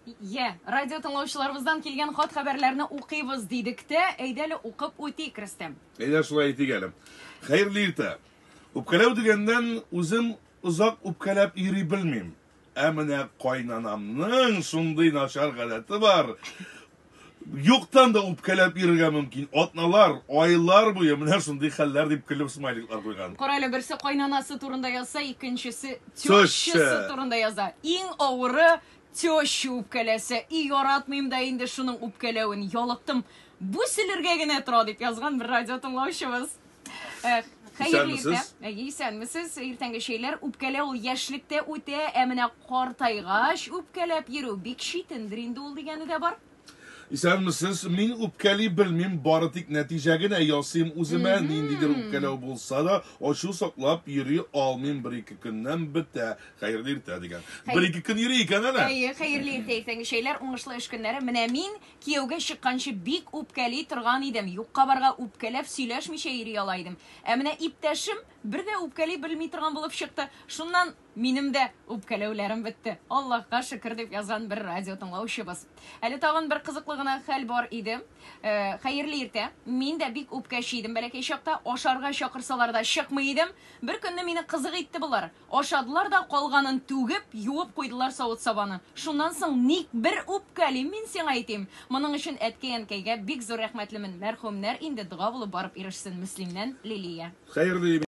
Радио тыңлаучыларыбыздан килгән хат хәбәрләрне укыйбыз дидек тә, әйдәле укып үтик, Рөстәм. Әйдә шулай итик әле. Хәерле иртә. Үпкәләү дигәндән үзем озак үпкәләп йөри белмим. Ә менә кайнанамның шундый начар гадәте бар. Юктан да үпкәләп йөрергә мөмкин. Атналар, айлар буе менә шундый хәлләр дип көлеп смайликлар куйган. Кара әле, берсе кайнанасы турында язса, икенчесе тещасы турында яза. Иң авыры теща үпкәләсе. И яратмыйм да инде шуның үпкәләвен. Ялыктым. Бу силергә генә тора дип язган бер радио тыңлаучыбыз. Хәерле иртә. Исәнмесез? Иртәнге шәйләр үпкәләү яшьлектә үтә, ә менә картайгач үпкәләп йөрү бик читендер инде ул дигәне дә бар. Исәнмесез? Мин үпкәли белмим, бары тик нәтиҗә генә ясыйм. Үземә ниндидер үпкәләү булса да, ачу саклап йөри алмыйм, 1-2 көннән бетә. Хәерле иртә дигән. 1-2 көн йөри икән әнә. Хәерле иртә, иртәнге шәйләр, уңышлы эш көннәре. Менә мин кияүгә чыкканчы бик үпкәли торган идем. Юкка барга үпкәләп сөйләшмичә йөри ала идем. Ә менә иптәшем бер дә үпкәли белми торган булып чыкты. Шуннан минем дә үпкәләүләрем бетте. Аллаһка шөкер дип язган бер радио тыңлаучыбыз. Әле тагын бер кызыклы гына хәл бар иде. Хәерле иртә. Мин дә бик үпкәче идем. Бәләкәй чакта ашарга чакырсалар да чыкмый идем. Бер көнне мине кызык итте булар. Ашадылар да калганын түгеп, юып куйдылар савыт-сабаны. Шуннан соң ник бер үпкәли мин сиңа әйтим. Моның өчен әткәй-әнкәйгә бик зур рәхмәтлемен. Мәрхүмнәр инде дуга булып барып ирешсен. Мөслимнән Лилия. Хәерле